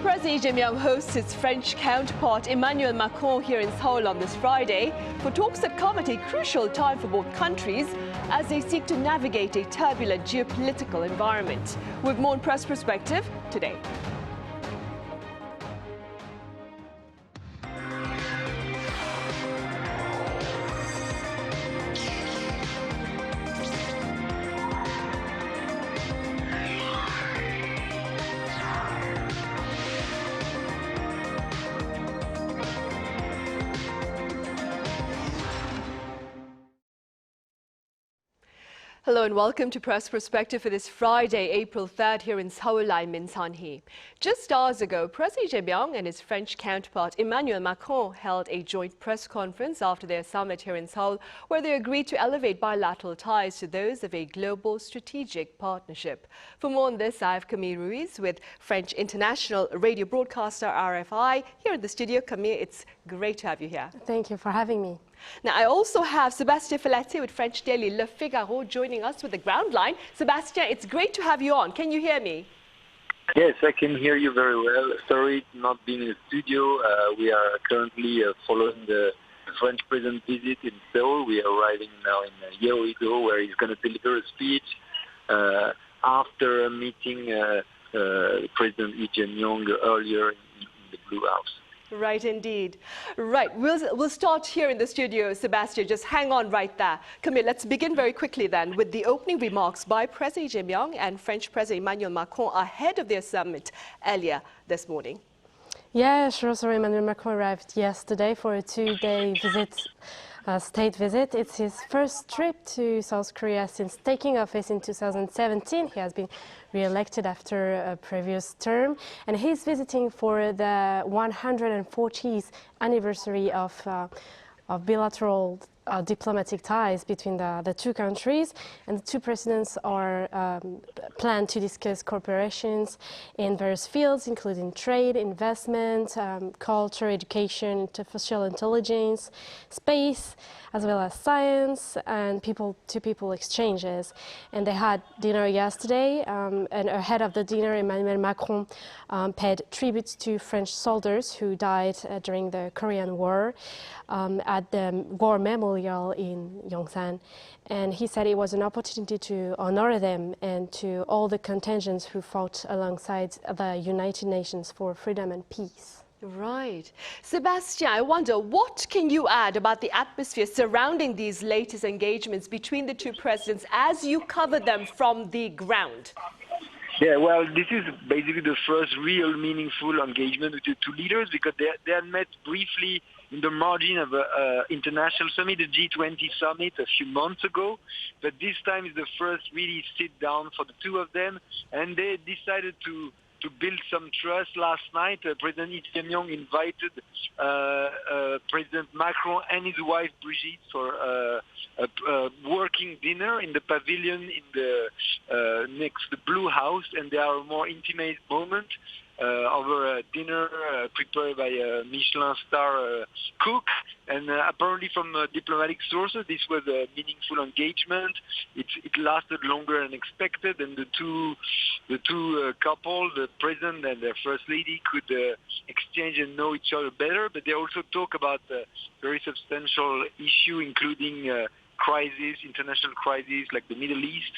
President Lee Jae Myung hosts his French counterpart Emmanuel Macron here in Seoul on this Friday for talks that come at a crucial time for both countries as they seek to navigate a turbulent geopolitical environment. With more on Press Perspective today. Hello and welcome to Press Perspective for this Friday, April 3rd here in Seoul. I'm Min Sun-hee. Just hours ago, President Lee Jae Myung and his French counterpart Emmanuel Macron held a joint press conference after their summit here in Seoul, where they agreed to elevate bilateral ties to those of a global strategic partnership. For more on this, I have Camille Ruiz with French international radio broadcaster RFI here in the studio. Camille, it's great to have you here. Thank you for having me. Now, I also have Sebastien Falletti with French daily Le Figaro joining us with the ground line. Sebastien, it's great to have you on. Can you hear me? Yes, I can hear you very well. Sorry not being in the studio. We are currently following the French president visit in Seoul. We are arriving now in Yeouido, where he's going to deliver a speech after meeting President Lee Jae Myung earlier in the Blue House. Right, indeed. Right, we'll start here in the studio, Sebastien. Just hang on right there. Camille, let's begin very quickly then with the opening remarks by President Lee Jae Myung and French President Emmanuel Macron ahead of their summit earlier this morning. Yeah, sure. So Emmanuel Macron arrived yesterday for a two-day visit. State visit. It's his first trip to South Korea since taking office in 2017. He has been re-elected after a previous term, and he's visiting for the 140th anniversary of bilateral diplomatic ties between the two countries, and the two presidents are plan to discuss cooperations in various fields, including trade, investment, culture, education, artificial intelligence, space, as well as science and people-to-people exchanges. And they had dinner yesterday, and ahead of the dinner, Emmanuel Macron paid tribute to French soldiers who died during the Korean War at the War Memorial in Yongsan. And he said it was an opportunity to honor them and to all the contingents who fought alongside the United Nations for freedom and peace. Right. Sebastien, I wonder, what can you add about the atmosphere surrounding these latest engagements between the two presidents as you cover them from the ground? Yeah, well, this is basically the first real meaningful engagement with the two leaders, because they had met briefly in the margin of an international summit, the G20 summit, a few months ago. But this time is the first really sit down for the two of them, and they decided to build some trust. Last night, President Lee Jae Myung invited President Macron and his wife Brigitte for a working dinner in the pavilion in the next the Blue House, and they are a more intimate moment over a dinner prepared by a Michelin star cook. And apparently from diplomatic sources, this was a meaningful engagement. It lasted longer than expected, and the two couple, the president and the first lady, could exchange and know each other better. But they also talk about very substantial issue, including international crises like the Middle East.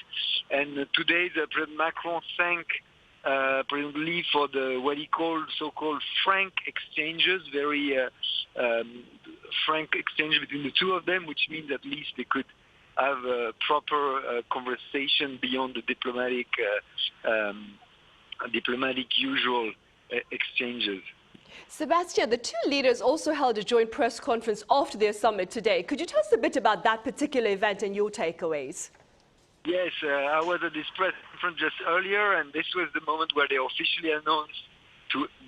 And today, the President Macron thanked President Lee for what he called so-called frank exchanges, very frank exchange between the two of them, which means at least they could have a proper conversation beyond the diplomatic usual exchanges. Sebastien, the two leaders also held a joint press conference after their summit today. Could you tell us a bit about that particular event and your takeaways? Yes, I was at this press conference just earlier, and this was the moment where they officially announced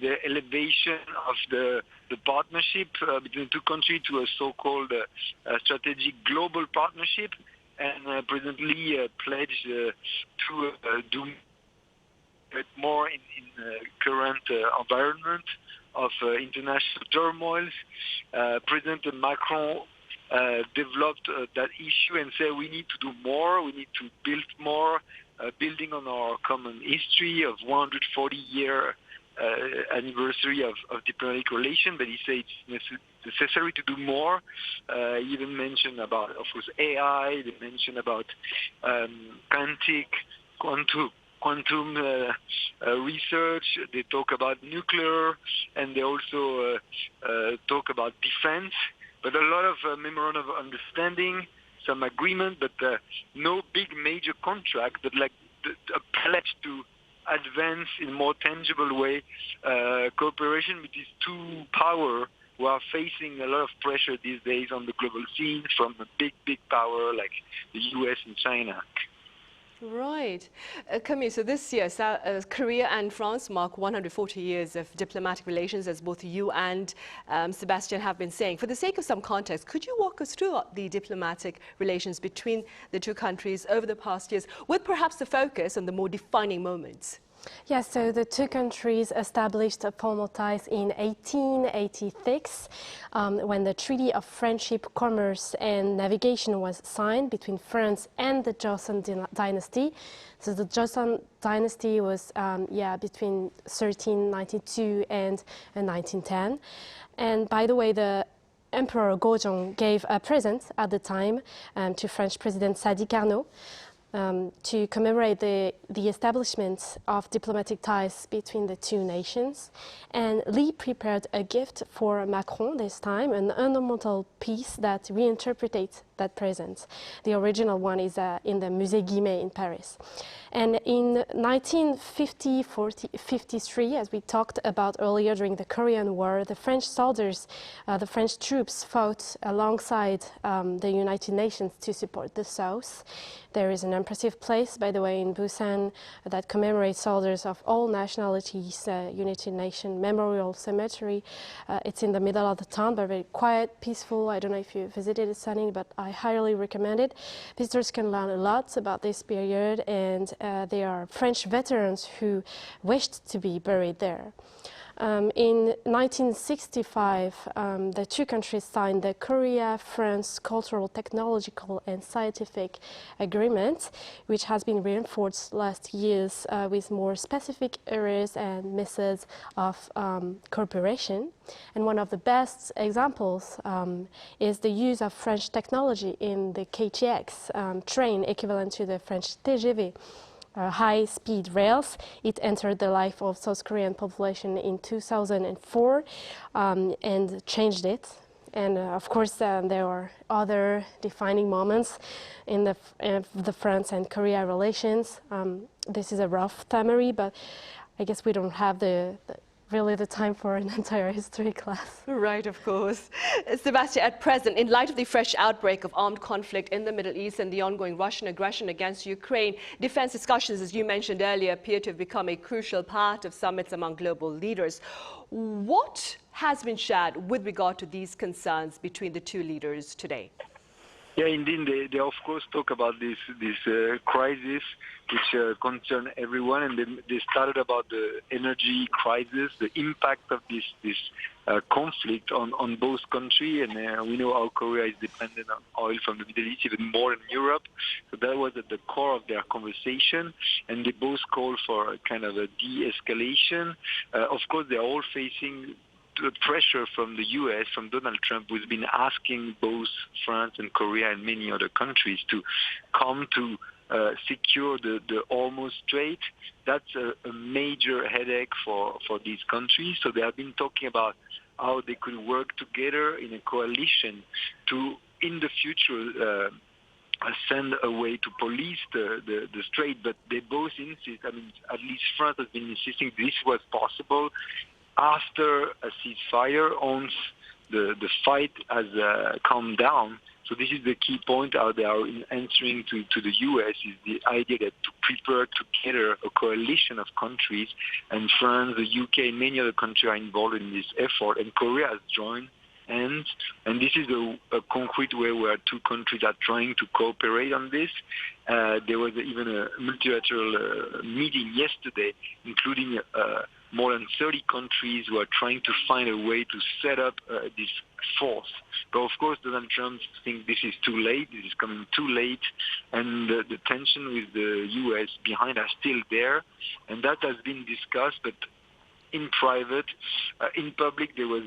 the elevation of the partnership between the two countries to a so-called strategic global partnership. And President Lee pledged to do more in the current environment of international turmoil. President Macron developed that issue and said we need to do more, we need to build more, building on our common history of 140-year anniversary of diplomatic relations, but he said it's necessary to do more. He even mentioned about, of course, AI. They mentioned about quantum research. They talk about nuclear, and they also talk about defense. But a lot of memorandum of understanding, some agreement, but no big major contract, but like a pledge to advance in a more tangible way cooperation with these two powers who are facing a lot of pressure these days on the global scene from a big power like the US and China. Right. Camille, so this year, Korea and France mark 140 years of diplomatic relations, as both you and Sebastien have been saying. For the sake of some context, could you walk us through the diplomatic relations between the two countries over the past years, with perhaps the focus on the more defining moments? Yes, so the two countries established formal ties in 1886 when the Treaty of Friendship, Commerce and Navigation was signed between France and the Joseon dynasty. So the Joseon dynasty was between 1392 and 1910. And by the way, the Emperor Gojong gave a present at the time to French President Sadi Carnot. To commemorate the establishment of diplomatic ties between the two nations. And Lee prepared a gift for Macron this time, an ornamental piece that reinterprets that present. The original one is in the Musée Guimet in Paris. And in 1950-53, as we talked about earlier during the Korean War, the French soldiers, the French troops fought alongside the United Nations to support the South. There is an impressive place, by the way, in Busan that commemorates soldiers of all nationalities, United Nations Memorial Cemetery. It's in the middle of the town, but very quiet, peaceful. I don't know if you visited it, Sunny, but I highly recommend it. Visitors can learn a lot about this period, and they are French veterans who wished to be buried there. In 1965, the two countries signed the Korea-France Cultural, Technological and Scientific Agreement, which has been reinforced last years with more specific areas and methods of cooperation. And one of the best examples is the use of French technology in the KTX train, equivalent to the French TGV. High-speed rails. It entered the life of South Korean population in 2004 and changed it. And of course, there are other defining moments in the France and Korea relations. This is a rough summary, but I guess we don't have really the time for an entire history class. Right, of course. Sebastien, at present, in light of the fresh outbreak of armed conflict in the Middle East and the ongoing Russian aggression against Ukraine, defense discussions, as you mentioned earlier, appear to have become a crucial part of summits among global leaders. What has been shared with regard to these concerns between the two leaders today? Yeah, indeed, they of course talk about this crisis, which concern everyone, and they started about the energy crisis, the impact of this conflict on both countries, and we know how Korea is dependent on oil from the Middle East, even more in Europe. So that was at the core of their conversation, and they both called for a kind of a de-escalation. Of course, they're all facing the pressure from the U.S., from Donald Trump, who's been asking both France and Korea and many other countries to come to secure the Hormuz Strait. That's a major headache for these countries. So they have been talking about how they could work together in a coalition to, in the future, send a way to police the strait. But they both insist, I mean, at least France has been insisting this was possible after a ceasefire, once the fight has calmed down. So this is the key point out there in answering to the U.S. is the idea that to prepare together a coalition of countries, and France, the U.K., and many other countries are involved in this effort, and Korea has joined. And this is a concrete way where two countries are trying to cooperate on this. There was even a multilateral meeting yesterday, including more than 30 countries who are trying to find a way to set up this force. But of course, Donald Trump thinks this is too late, this is coming too late, and the tension with the U.S. behind are still there, and that has been discussed, but in private. In public, there was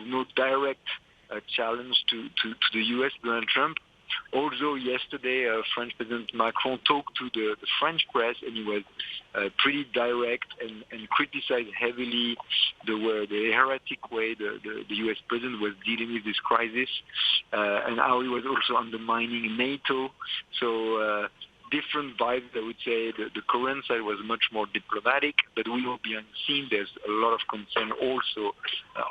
no direct challenge to the U.S. Donald Trump. Although yesterday French President Macron talked to the French press, and he was pretty direct and criticized heavily the erratic way the U.S. president was dealing with this crisis, and how he was also undermining NATO. So different vibes, I would say. The Korean side was much more diplomatic, but we will be unseen. There's a lot of concern also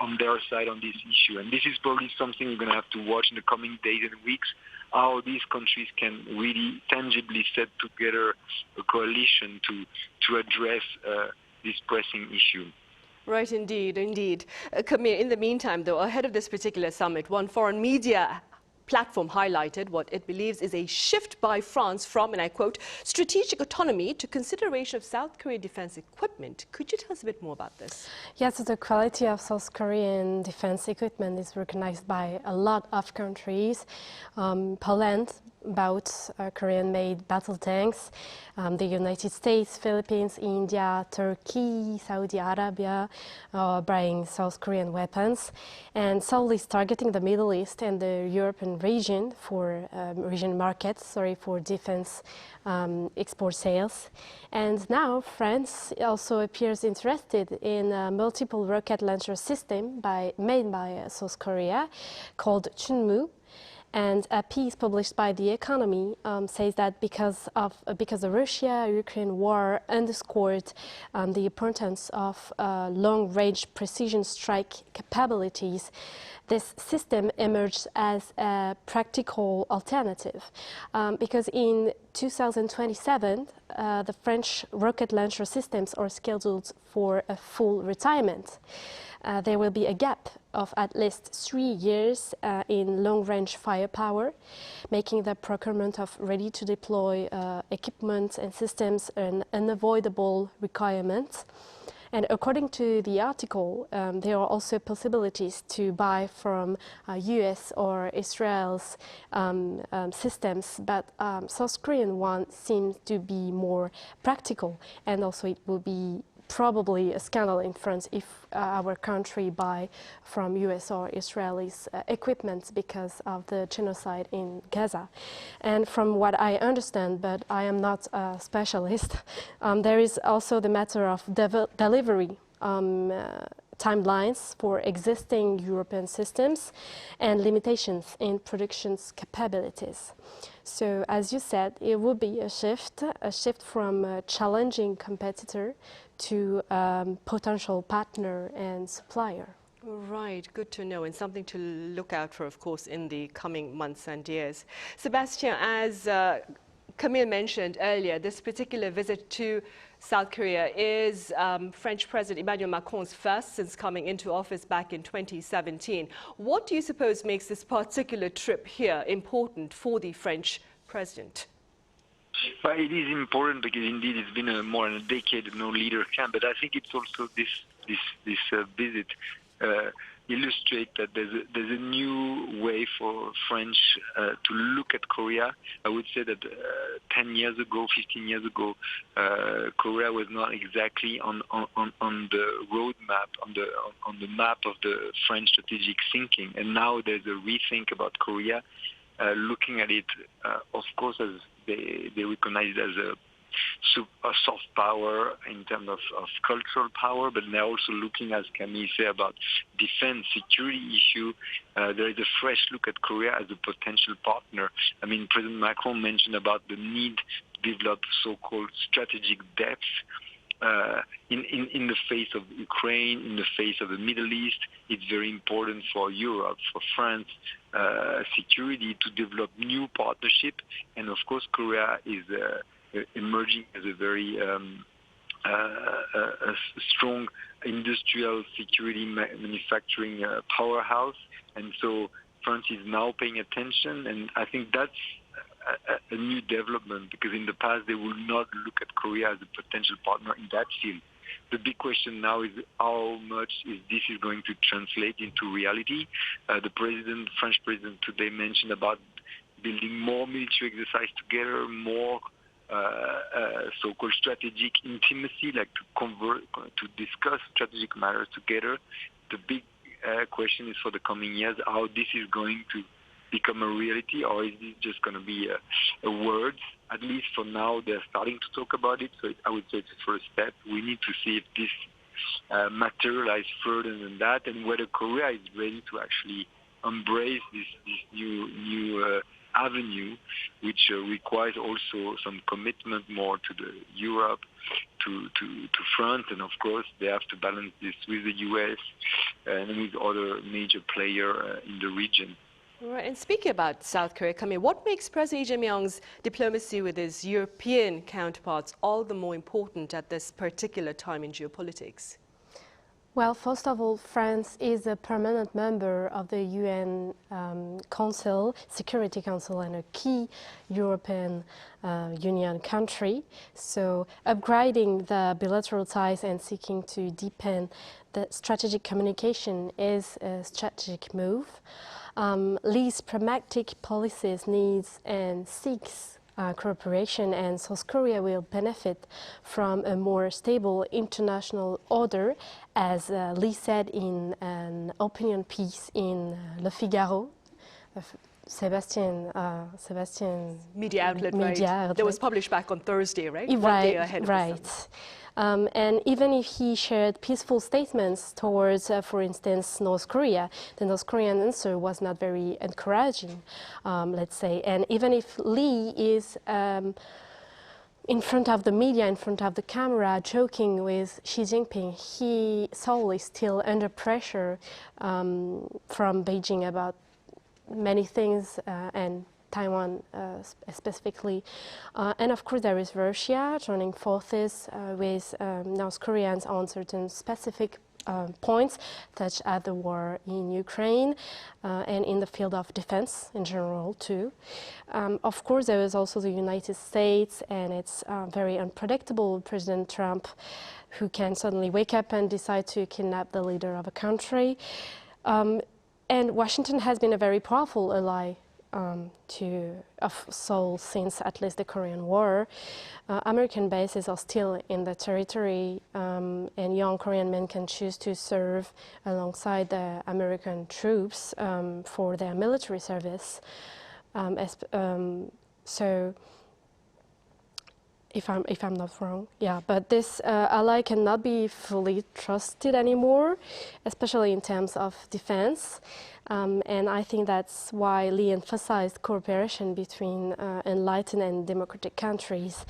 on their side on this issue. And this is probably something we're going to have to watch in the coming days and weeks, how these countries can really tangibly set together a coalition to address this pressing issue. Right, indeed. Camille, in the meantime, though, ahead of this particular summit, one foreign media platform highlighted what it believes is a shift by France from, and I quote, strategic autonomy to consideration of South Korean defense equipment. Could you tell us a bit more about this? Yes, so the quality of South Korean defense equipment is recognized by a lot of countries. Poland bought Korean-made battle tanks. The United States, Philippines, India, Turkey, Saudi Arabia are buying South Korean weapons. And Seoul is targeting the Middle East and the European region for region markets, for defense export sales. And now France also appears interested in a multiple rocket launcher system made by South Korea called Chunmoo. And a piece published by The Economy says that because the Russia-Ukraine war underscored the importance of long-range precision strike capabilities, this system emerged as a practical alternative. Because in 2027, the French rocket launcher systems are scheduled for a full retirement. There will be a gap of at least 3 years in long-range firepower, making the procurement of ready-to-deploy equipment and systems an unavoidable requirement. And according to the article, there are also possibilities to buy from US or Israel's systems, but South Korean one seems to be more practical, and also it will be probably a scandal in France if our country buy from US or Israelis equipment because of the genocide in Gaza. And from what I understand, but I am not a specialist, there is also the matter of delivery timelines for existing European systems and limitations in production's capabilities. So, as you said, it would be a shift from a challenging competitor to potential partner and supplier. Right, good to know, and something to look out for, of course, in the coming months and years. Sebastien, as Camille mentioned earlier, this particular visit to South Korea is French President Emmanuel Macron's first since coming into office back in 2017. What do you suppose makes this particular trip here important for the French president? Well, it is important because indeed it's been more than a decade that no leader can. But I think it's also this visit illustrates that there's a new way for French to look at Korea. I would say that 10 years ago, 15 years ago, Korea was not exactly on the roadmap, on the map of the French strategic thinking. And now there's a rethink about Korea, looking at it, of course, as they recognize it as a soft power in terms of cultural power, but they're also looking, as Camille said, about defense security issue. There is a fresh look at Korea as a potential partner. I mean, President Macron mentioned about the need to develop so-called strategic depth in the face of Ukraine, in the face of the Middle East. It's very important for Europe, for France, security to develop new partnership. And of course, Korea is emerging as a very a strong industrial security manufacturing powerhouse. And so France is now paying attention, and I think that's a new development, because in the past they would not look at Korea as a potential partner in that field. The big question now is how much this is going to translate into reality. The French president today mentioned about building more military exercise together, more so-called strategic intimacy, like to discuss strategic matters together. The big question is for the coming years how this is going to become a reality, or is this just going to be a words? At least for now, they're starting to talk about it. So I would say it's the first step. We need to see if this materialize further than that, and whether Korea is ready to actually embrace this new avenue, which requires also some commitment more to the Europe, to France, and of course they have to balance this with the US and with other major players in the region. Right, and speaking about South Korea, Camille, what makes President Lee Jae Myung's diplomacy with his European counterparts all the more important at this particular time in geopolitics? Well, first of all, France is a permanent member of the UN Security Council, and a key European Union country. So upgrading the bilateral ties and seeking to deepen the strategic communication is a strategic move. Lee's pragmatic policies needs and seeks cooperation, and South Korea will benefit from a more stable international order, as Lee said in an opinion piece in Le Figaro. Sebastien media outlet, right? That was published back on Thursday, right? Right, one day ahead of right. And even if he shared peaceful statements towards, for instance, North Korea, the North Korean answer was not very encouraging, let's say. And even if Lee is in front of the media, in front of the camera, joking with Xi Jinping, Seoul is still under pressure from Beijing about many things, and Taiwan specifically. And of course there is Russia joining forces with North Koreans on certain specific points, such as the war in Ukraine and in the field of defense in general too. Of course there is also the United States, and it's very unpredictable. President Trump, who can suddenly wake up and decide to kidnap the leader of a country. And Washington has been a very powerful ally of Seoul since at least the Korean War. American bases are still in the territory, and young Korean men can choose to serve alongside the American troops for their military service. So, if I'm not wrong, yeah. But this ally cannot be fully trusted anymore, especially in terms of defense. And I think that's why Lee emphasized cooperation between enlightened and democratic countries,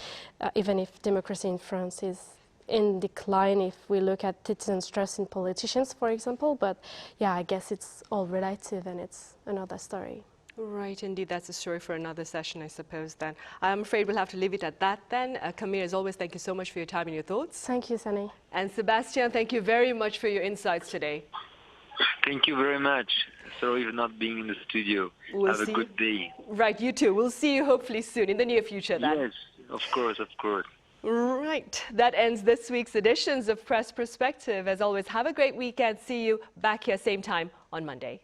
even if democracy in France is in decline if we look at citizens' trust in politicians, for example. But yeah, I guess it's all relative, and it's another story. Right, indeed, that's a story for another session, I suppose, then. I'm afraid we'll have to leave it at that, then. Camille, as always, thank you so much for your time and your thoughts. Thank you, Sunny. And Sebastien, thank you very much for your insights today. Thank you very much. Sorry for not being in the studio. Have a good day. Right, you too. We'll see you hopefully soon, in the near future, then. Yes, of course, of course. Right, that ends this week's editions of Press Perspective. As always, have a great weekend. See you back here same time on Monday.